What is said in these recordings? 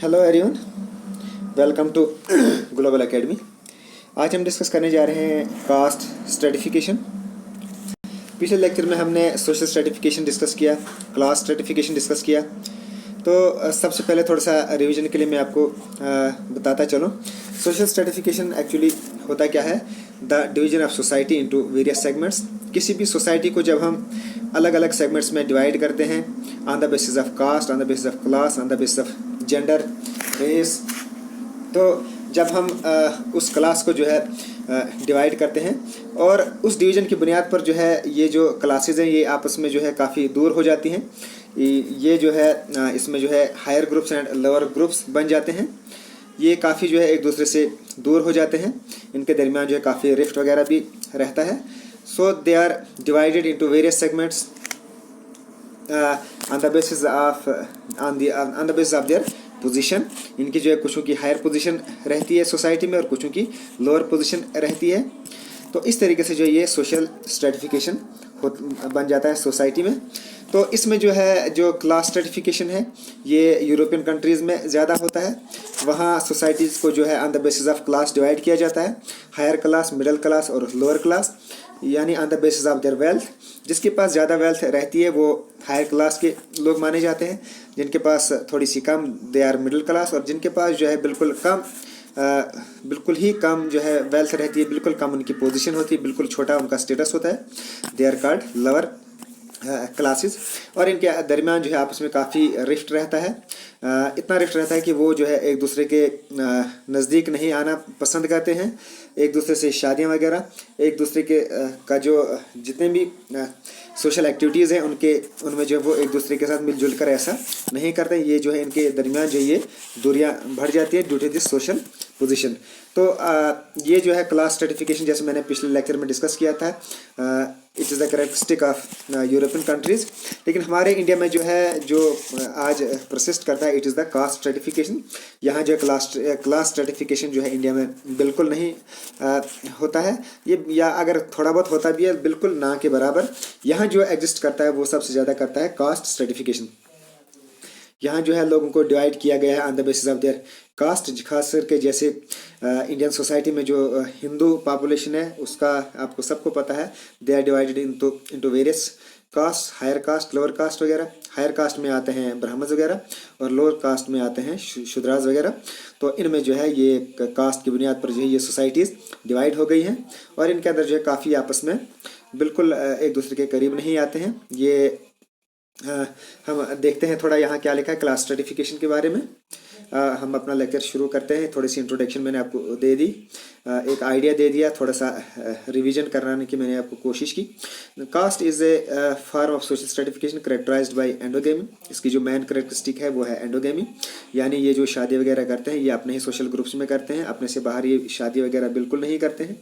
Hello everyone, welcome to global academy. आज हम discuss करने जा रहे हैं कास्ट स्ट्रेटिफिकेशन। पिछले लेक्चर में हमने सोशल स्ट्रेटिफिकेशन डिस्कस किया, क्लास स्ट्रेटिफिकेशन डिस्कस किया। तो सबसे पहले थोड़ा सा रिवीजन के लिए मैं आपको बताता चलूँ। सोशल स्ट्रेटिफिकेशन एक्चुअली होता क्या है? The division of society into various segments. किसी भी सोसाइटी को जब हम अलग अलग सेगमेंट्स में डिवाइड करते हैं on the basis of caste, on the basis of class, on the basis of gender, race, तो जब हम उस क्लास को जो है डिवाइड करते हैं और उस डिवीज़न की बुनियाद पर जो है ये जो क्लासेज हैं ये आपस में जो है काफ़ी दूर हो जाती हैं। ये जो है इसमें जो है higher groups and lower groups बन जाते हैं। ये काफ़ी जो है एक दूसरे से दूर हो जाते हैं, इनके दरमियान जो है काफ़ी रिफ्ट वगैरह भी रहता है। So they are divided into various segments on the basis of their position. इनकी जो है कुछों की हायर पोजीशन रहती है सोसाइटी में और कुछों की लोअर पोजीशन रहती है। तो इस तरीके से जो ये सोशल स्ट्रेटिफिकेशन बन जाता है सोसाइटी में। तो इसमें जो है जो क्लास स्ट्रेटिफिकेशन है ये यूरोपियन कंट्रीज़ में ज़्यादा होता है। वहाँ सोसाइटीज़ को जो है on the basis of class divide किया जाता है, हायर क्लास, मिडिल क्लास और लोअर क्लास, यानी on the basis of there wealth. जिसके पास ज़्यादा वेल्थ रहती है वो हायर क्लास के लोग माने जाते हैं, जिनके पास थोड़ी सी कम दे आर मिडिल क्लास, और जिनके पास जो है बिल्कुल ही कम जो है वेल्थ रहती है, बिल्कुल कम उनकी पोजीशन होती है, बिल्कुल छोटा उनका स्टेटस होता है, they are called lower classes. और इनके दरमियान जो है आपस में काफ़ी रिफ्ट रहता है। इतना रिफ्ट रहता है कि वो जो है एक दूसरे के नज़दीक नहीं आना पसंद करते हैं। एक दूसरे से शादियां वगैरह, एक दूसरे के का जो जितने भी सोशल एक्टिविटीज़ हैं उनमें जो है वो एक दूसरे के साथ मिलजुल कर ऐसा नहीं करते। ये जो है इनके दरमियान जो ये दूरियां बढ़ जाती है due to this social position. तो ये जो है क्लास स्ट्रेटिफिकेशन, जैसे मैंने पिछले लेक्चर में डिस्कस किया था, it is the characteristic of European countries. लेकिन हमारे इंडिया में जो है जो आज परसिस्ट करता है, it is the caste stratification. यहाँ जो क्लास स्ट्रेटिफिकेशन जो है इंडिया में बिल्कुल नहीं होता है ये, या अगर थोड़ा बहुत होता भी है बिल्कुल ना के बराबर। यहाँ जो एग्जिस्ट करता है वो सबसे ज़्यादा करता है कास्ट स्ट्रेटिफिकेशन। यहाँ जो है लोगों को डिवाइड किया गया है on the basis of their caste. खास करके जैसे इंडियन सोसाइटी में जो हिंदू पॉपुलेशन है उसका आपको सबको पता है, they are divided into various caste, higher caste, lower caste वगैरह। हायर कास्ट में आते हैं ब्राह्मण वगैरह और लोअर कास्ट में आते हैं शूद्राज वगैरह। तो इनमें जो है ये कास्ट की बुनियाद पर जो है ये सोसाइटीज़ डिवाइड हो गई हैं और इनके अंदर जो है काफ़ी आपस में बिल्कुल एक दूसरे के करीब नहीं आते हैं। ये हम देखते हैं थोड़ा यहाँ क्या लिखा है क्लास स्ट्रेटिफिकेशन के बारे में। हम अपना लेक्चर शुरू करते हैं। थोड़ी सी इंट्रोडक्शन मैंने आपको दे दी, एक आइडिया दे दिया, थोड़ा सा रिवीजन कराने की मैंने आपको कोशिश की। Caste is a form of social stratification characterized by endogamy. इसकी जो मेन करेक्टरिस्टिक है वो है एंडोगेमी, यानी ये जो शादी वगैरह करते हैं ये अपने ही सोशल ग्रुप्स में करते हैं, अपने से बाहर ये शादी वगैरह बिल्कुल नहीं करते हैं।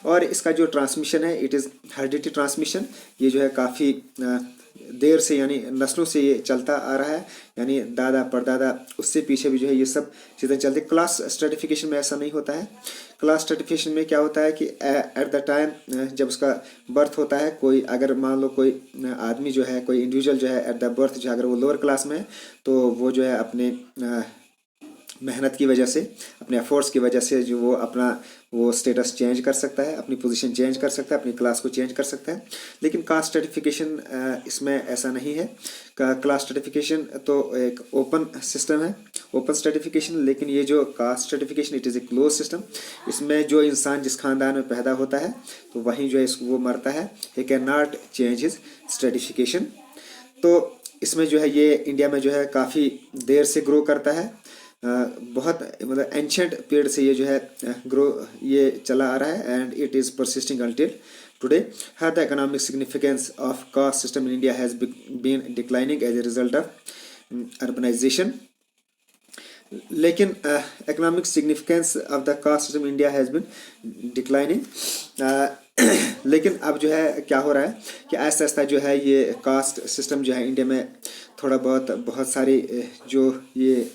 और इसका जो ट्रांसमिशन है इट इज़ हेरिडिटी ट्रांसमिशन। ये जो है काफ़ी देर से यानी नस्लों से ये चलता आ रहा है, यानी दादा परदादा उससे पीछे भी जो है ये सब चीज़ें चलती। क्लास स्ट्रेटिफिकेशन में ऐसा नहीं होता है। क्लास स्ट्रेटिफिकेशन में क्या होता है कि एट द टाइम जब उसका बर्थ होता है, कोई अगर मान लो कोई आदमी जो है, कोई इंडिविजुअल जो है एट द बर्थ जो है अगर वो लोअर क्लास में है तो वो जो है अपने मेहनत की वजह से, अपने एफर्ट्स की वजह से जो वो स्टेटस चेंज कर सकता है, अपनी पोजीशन चेंज कर सकता है, अपनी क्लास को चेंज कर सकता है। लेकिन कास्ट स्ट्रेटिफिकेशन इसमें ऐसा नहीं है। क्लास स्ट्रेटिफिकेशन तो एक ओपन सिस्टम है, ओपन स्ट्रेटिफिकेशन। लेकिन ये जो caste stratification it is a close system. इसमें जो इंसान जिस खानदान में पैदा होता है तो वहीं जो है वो मरता है, he can not change his stratification. तो इसमें जो है ये इंडिया में जो है काफ़ी देर से ग्रो करता है। बहुत मतलब एंशेंट पीरियड से ये जो है ग्रो ये चला आ रहा है and it is persisting until today. The economic significance of caste system in India has been declining as a result of urbanisation. लेकिन economic significance of the caste system India has been declining. लेकिन अब जो है क्या हो रहा है कि आहिस्ता आहिस्ता जो है ये कास्ट सिस्टम जो है इंडिया में थोड़ा बहुत सारी जो ये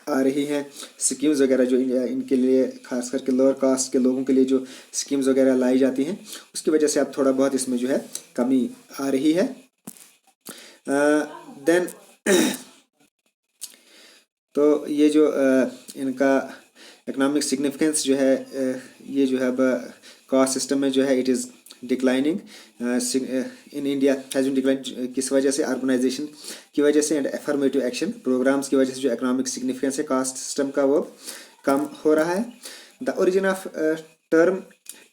आ रही हैं स्कीम्स वगैरह जो इनके लिए खास करके लोअर कास्ट के लोगों के लिए जो स्कीम्स वगैरह लाई जाती हैं उसकी वजह से अब थोड़ा बहुत इसमें जो है कमी आ रही है। देन तो ये जो इनका इकोनॉमिक सिग्निफिकेंस जो है, ये जो है अब कास्ट सिस्टम में जो है it is declining in India has been decline. किस वजह से? अर्बनाइजेशन की वजह से एंड एफर्मेटिव एक्शन प्रोग्राम्स की वजह से जो इकोनॉमिक सिग्निफिकेंस है कास्ट सिस्टम का वो कम हो रहा है। The origin of term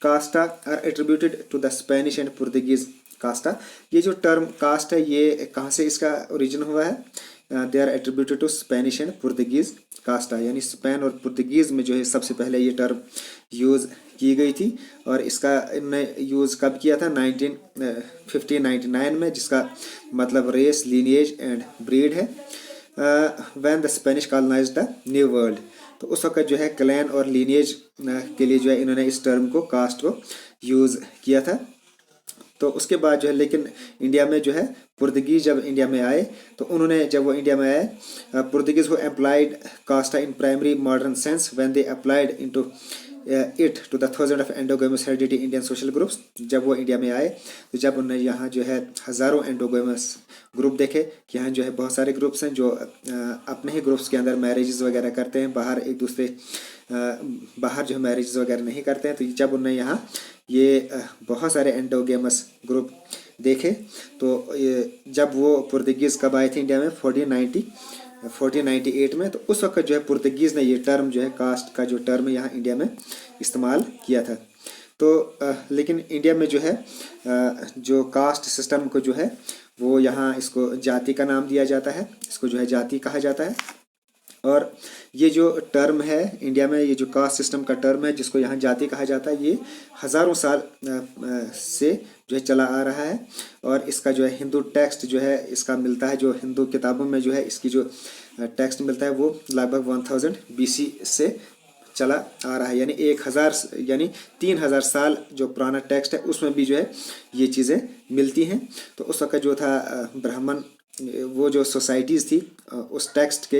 casta are attributed to the Spanish and Portuguese casta. ये जो टर्म कास्ट है ये कहाँ से इसका ओरिजिन हुआ है? They are attributed to Spanish and Portuguese casta, यानी स्पेन और पुर्तगीज़ में जो है सबसे पहले ये टर्म यूज़ की गई थी। और इसका इनने यूज़ कब किया था? 1599 में, जिसका मतलब रेस, लीनिएज एंड ब्रीड है। When the Spanish colonised the new world, तो उस वक्त जो है क्लैन और लीनिएज के लिए जो है इन्होंने इस टर्म को, कास्ट को यूज़ किया था। तो उसके बाद जो है लेकिन इंडिया में जो है पुर्तगीज जब इंडिया में आए तो उन्होंने, जब वो इंडिया में आए, Portuguese who applied casta in primary modern sense when they applied into it to the thousand of endogamous heredity Indian social groups. जब वो इंडिया में आए तो जब उन्होंने यहाँ जो है हज़ारों एंडोगेमस ग्रुप देखे कि यहाँ जो है बहुत सारे ग्रुप्स हैं जो अपने ही ग्रुप्स के अंदर मैरिजेस वगैरह करते हैं, बाहर एक दूसरे बाहर जो है मैरिजेस वगैरह नहीं करते हैं। तो जब उन्होंने यहाँ ये बहुत सारे एंडोगेमस ग्रुप देखे तो जब वो पुर्तगीज़ कब आए थे इंडिया में? 1498 में। तो उस वक्त जो है पुर्तगीज़ ने ये टर्म जो है कास्ट का जो टर्म है यहाँ इंडिया में इस्तेमाल किया था। तो लेकिन इंडिया में जो है जो कास्ट सिस्टम को जो है वो यहाँ इसको जाति का नाम दिया जाता है, इसको जो है जाति कहा जाता है। और ये जो टर्म है इंडिया में, ये जो कास्ट सिस्टम का टर्म है जिसको यहाँ जाति कहा जाता है, ये हज़ारों साल से जो है चला आ रहा है। और इसका जो है हिंदू टेक्स्ट जो है इसका मिलता है, जो हिंदू किताबों में जो है इसकी जो टेक्स्ट मिलता है वो लगभग 1000 BC से चला आ रहा है, यानी 3000 साल जो पुराना टेक्स्ट है उसमें भी जो है ये चीज़ें मिलती हैं। तो उस वक्त जो था ब्राह्मण, वो जो सोसाइटीज़ थी उस टेक्स्ट के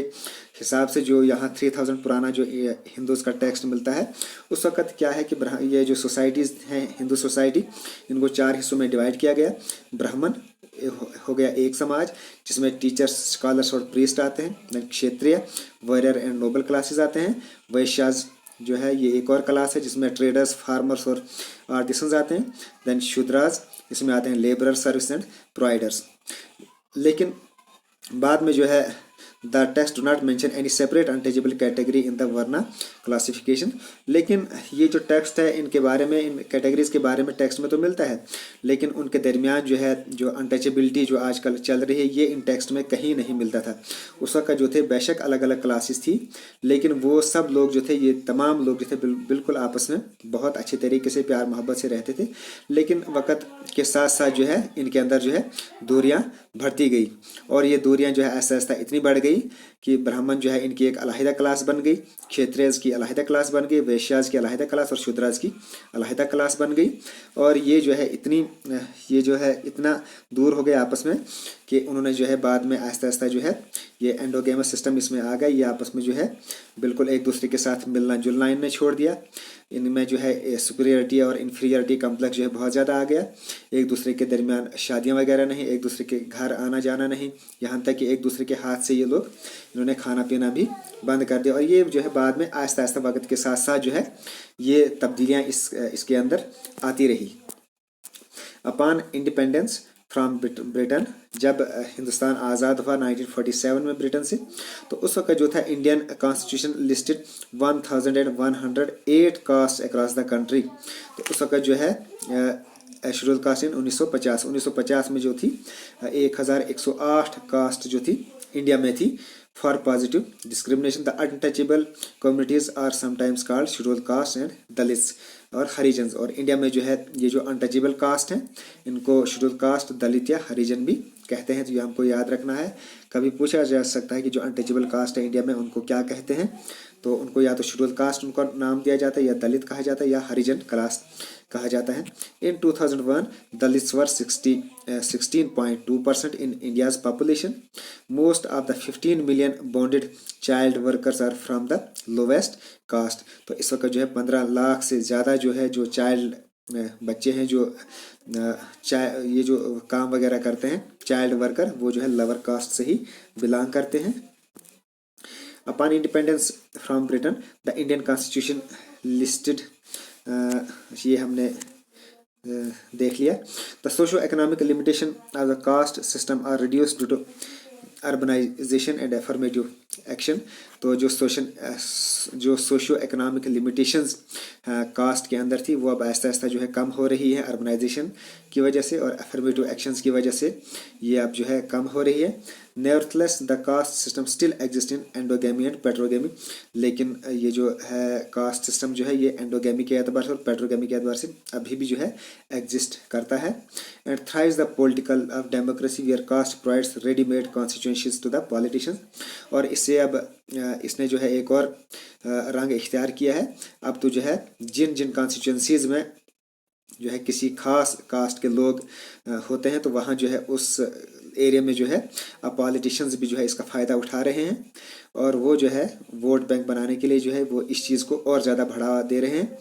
हिसाब से जो यहाँ 3000 पुराना जो हिंदूज़ का टेक्स्ट मिलता है, उस वक्त क्या है कि ये जो सोसाइटीज़ हैं हिंदू सोसाइटी, इनको 4 हिस्सों में डिवाइड किया गया। ब्राह्मण हो गया एक समाज जिसमें टीचर्स, स्कॉलर्स और प्रीस्ट आते हैं। Then Kshatriya, warrior and noble classes आते हैं। वैश्याज जो है ये एक और क्लास है जिसमें ट्रेडर्स, फार्मर्स और आर्टिसंस आते हैं। देन शूद्राज, इसमें आते हैं लेबरर, सर्विस एंड प्रोवाइडर्स। लेकिन बाद में जो है the text do not mention any separate untouchable category in the varna classification. लेकिन ये जो टेक्स्ट है इनके बारे में, इन कैटेगरीज के बारे में टेक्स्ट में तो मिलता है, लेकिन उनके दरमियान जो है जो अनटचेबिलिटी जो आजकल चल रही है ये इन टेक्स्ट में कहीं नहीं मिलता था। उस वक्त जो थे बेशक अलग अलग क्लासेस थी, लेकिन वो सब लोग जो थे, ये तमाम लोग जो थे बिल्कुल आपस में बहुत अच्छे तरीके से प्यार मोहब्बत से रहते थे। लेकिन वक्त के साथ साथ जो है इनके अंदर जो है दूरियां बढ़ती गई, और ये दूरियां जो है ऐसा ऐसा इतनी बढ़ गई कि ब्राह्मण जो है इनकी एक अलहदा क्लास बन गई, क्षत्रियज की अलहदा क्लास बन गई, वैश्याज की अलहदा क्लास और शूद्राज की अलहदा क्लास बन गई। और ये जो है इतना दूर हो गए आपस में कि उन्होंने जो है बाद में आहिस्ता आहिस्ता जो है ये एंडोगेमस सिस्टम इसमें आ गया। ये आपस में जो है बिल्कुल एक दूसरे के साथ मिलना जुलना इनने छोड़ दिया। इनमें जो है सुपीरियरिटी और इन्फीरियरिटी कम्प्लेक्स जो है बहुत ज़्यादा आ गया। एक दूसरे के दरमियान शादियाँ वगैरह नहीं, एक दूसरे के घर आना जाना नहीं, यहाँ तक कि एक दूसरे के हाथ से ये लोग इन्होंने खाना पीना भी बंद कर दिया। और ये जो है बाद में आहिस्ता आहिस्ता वक्त के साथ साथ जो है ये तब्दीलियाँ इसके अंदर आती रही। अपॉन इंडिपेंडेंस फ्राम ब्रिटेन, जब हिंदुस्तान आज़ाद हुआ 1947 में ब्रिटेन से, तो उस वक्त जो था Indian constitution listed 1108 caste across the country. तो उस वक्त जो है शेड्यूल कास्ट इन 1950 में जो थी 1108 कास्ट जो थी इंडिया में थी। For positive discrimination the untouchable communities are sometimes called schedule caste and Dalits और हरिजन्स। और इंडिया में जो है ये जो अनटचेबल कास्ट हैं इनको शेड्यूल कास्ट, दलित या हरिजन भी कहते हैं। तो ये हमको याद रखना है। कभी पूछा जा सकता है कि जो अनटचेबल कास्ट है इंडिया में उनको क्या कहते हैं, तो उनको या तो शेड्यूल कास्ट उनका नाम दिया जाता है, या दलित कहा जाता है, या हरिजन क्लास कहा जाता है। In 2001 Dalits were 16.2% in India's population. Most of the 15 million bonded child workers are from the lowest caste. तो इस वक्त जो है 15 लाख से ज़्यादा जो है जो चाइल्ड बच्चे हैं जो ये जो काम वगैरह करते हैं चाइल्ड वर्कर, वो जो है लोअर कास्ट से ही बिलोंग करते हैं। Upon independence from Britain the Indian constitution listed, ये हमने देख लिया। The socio economic limitation of the caste system are reduce due to urbanization and affirmative action. तो जो सोशो इकोनॉमिक लिमिटेशंस कास्ट के अंदर थी वो अब आहिस्ता आहिस्ता जो है कम हो रही है अर्बनाइजेशन की वजह से और एफर्मेटिव एक्शंस की वजह से ये अब जो है कम हो रही है। Nevertheless the caste system still exist in endogamy and patrogamy, लेकिन ये जो है कास्ट सिस्टम जो है ये एंडोगेमी के एतबार से और पेट्रोगेमी के एतबार से अभी भी जो है एग्जिस्ट करता है। And thrives the political of democracy where caste provides readymade constituencies to the politicians. और इससे अब इसने जो है एक और रंग इख्तियार किया है। अब तो जो है जिन जिन कॉन्स्टिट्यूएंसीज में जो है किसी खास कास्ट के लोग होते हैं तो वहाँ जो है उस एरिया में जो है अब पॉलिटिशियंस भी जो है इसका फ़ायदा उठा रहे हैं और वो जो है वोट बैंक बनाने के लिए जो है वो इस चीज़ को और ज़्यादा बढ़ावा दे रहे हैं।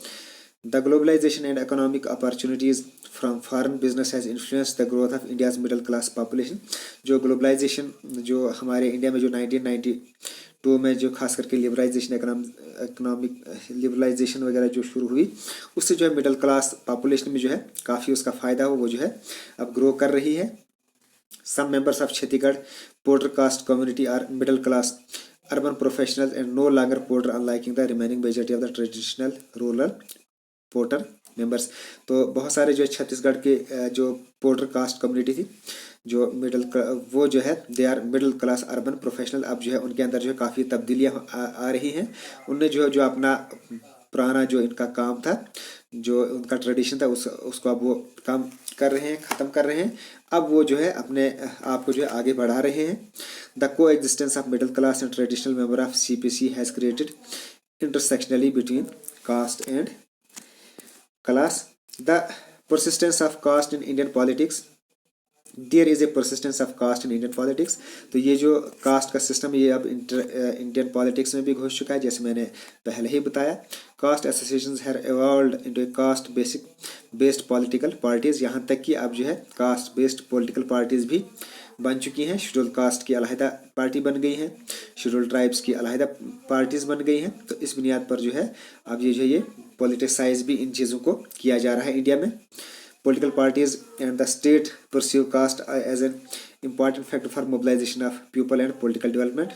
The globalization and economic opportunities from foreign business has influenced the growth of India's middle class population. जो ग्लोबलाइजेशन जो हमारे इंडिया में जो 1992 में जो खास करके लिबरलाइजेशन इकोनॉमिक लिबरलाइजेशन वगैरह जो शुरू हुई उससे जो है मिडिल क्लास पॉपुलेशन में जो है काफ़ी उसका फ़ायदा हो वो जो है अब ग्रो कर रही है। Some members of Chhattisgarh Porter caste community are middle class urban professionals and no longer Porter, unlike the remaining majority of the traditional rural Porter members। तो बहुत सारे जो छत्तीसगढ़ के जो पोर्टर कास्ट कम्युनिटी थी जो वो जो है they are middle class urban professional, अब जो है उनके अंदर जो है काफ़ी तब्दीलियाँ आ रही हैं। उनने जो अपना पुराना जो इनका काम था जो उनका ट्रेडिशन था उसको अब वो काम कर रहे हैं, ख़त्म कर रहे हैं। अब वो जो है अपने आप को जो है आगे बढ़ा रहे हैं। The coexistence of middle class and traditional member of CPC has created intersectionally between caste and class. The persistence of caste in Indian politics, there is a persistence of caste in Indian politics. तो ये जो cast का system ये अब Indian politics में भी घुस चुका है, जैसे मैंने पहले ही बताया। Caste associations have evolved into caste based political parties, यहाँ तक कि अब जो है कास्ट बेस्ड पॉलिटिकल पार्टीज़ भी बन चुकी हैं। शेड्यूल कास्ट की अलहदा पार्टी बन गई हैं, शेड्यूल ट्राइब्स की अलहदा पार्टीज़ बन गई हैं। तो इस बुनियाद पर जो है अब ये जो ये पॉलिटिसाइज भी इन चीज़ों को किया जा रहा है इंडिया में। Political parties and the state pursue caste as an important factor for mobilization of people and political development।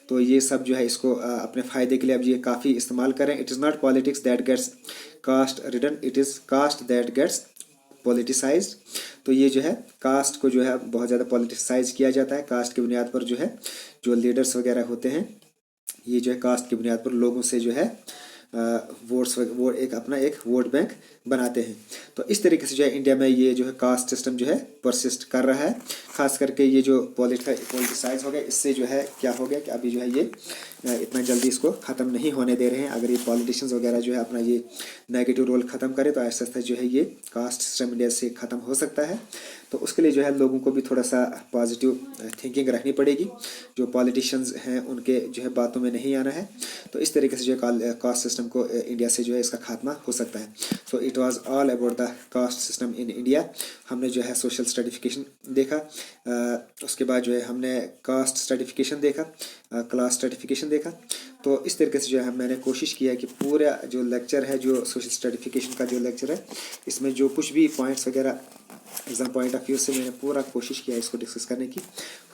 तो ये सब जो है इसको अपने फ़ायदे के लिए अब ये काफ़ी इस्तेमाल करें। It is not politics that gets caste ridden, it is caste that gets politicized. तो ये जो है कास्ट को जो है बहुत ज़्यादा पॉलिटिसाइज किया जाता है। कास्ट की बुनियाद पर जो है जो लीडर्स वगैरह होते हैं ये जो है कास्ट की बुनियाद पर लोगों से जो है वोट्स वो एक वोट बैंक बनाते हैं। तो इस तरीके से जो है इंडिया में ये जो है कास्ट सिस्टम जो है परसिस्ट कर रहा है। खास करके ये जो पॉलिटिसाइज हो गया इससे जो है क्या हो गया कि अभी जो है ये इतना जल्दी इसको ख़त्म नहीं होने दे रहे हैं। अगर ये पॉलिटिशियंस वगैरह जो है अपना ये नेगेटिव रोल ख़त्म करे तो आहिस्ता आहिस्ता जो है ये कास्ट सिस्टम इंडिया से ख़त्म हो सकता है। तो उसके लिए जो है लोगों को भी थोड़ा सा पॉजिटिव थिंकिंग रखनी पड़ेगी। जो पॉलिटिशियंस हैं उनके जो है बातों में नहीं आना है। तो इस तरीके से जो है कास्ट सिस्टम को इंडिया से जो है इसका खात्मा हो सकता है। So it was all about the caste system in India. हमने जो है सोशल स्ट्रेटिफिकेशन देखा, उसके बाद जो है हमने कास्ट स्ट्रेटिफिकेशन देखा, क्लास स्ट्रेटिफिकेशन देखा। तो इस तरीके से जो है मैंने कोशिश किया कि पूरा जो लेक्चर है जो सोशल स्ट्रेटिफिकेशन का जो लेक्चर है इसमें जो कुछ भी पॉइंट्स वगैरह एग्ज़ाम पॉइंट ऑफ व्यू से मैंने पूरा कोशिश किया इसको डिस्कस करने की।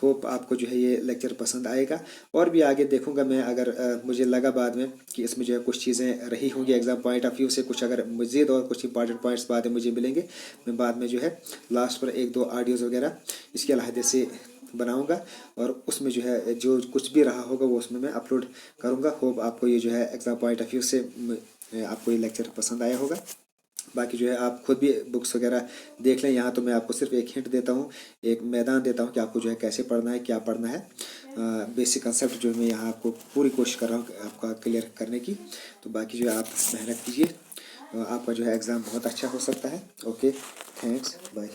होप आपको जो है ये लेक्चर पसंद आएगा। और भी आगे देखूंगा मैं, अगर मुझे लगा बाद में कि इसमें जो है कुछ चीज़ें रही होंगी एग्ज़ाम पॉइंट ऑफ व्यू से, कुछ अगर मज़ीद और कुछ इंपॉर्टेंट पॉइंट्स बाद में मुझे मिलेंगे, मैं बाद में जो है लास्ट पर 1-2 ऑडियोज़ वगैरह इसके अलहदे से बनाऊंगा और उसमें जो है जो कुछ भी रहा होगा वो उसमें मैं अपलोड करूँगा। होप आपको ये जो है एग्ज़ाम पॉइंट ऑफ व्यू से आपको ये लेक्चर पसंद आया होगा। बाकी जो है आप खुद भी बुक्स वगैरह देख लें। यहाँ तो मैं आपको सिर्फ एक हिंट देता हूँ, एक मैदान देता हूँ कि आपको जो है कैसे पढ़ना है, क्या पढ़ना है। बेसिक कंसेप्ट जो मैं यहाँ आपको पूरी कोशिश कर रहा हूँ आपका क्लियर करने की। तो बाकी जो है आप मेहनत कीजिए, आपका जो है एग्ज़ाम बहुत अच्छा हो सकता है। Okay, thanks, bye.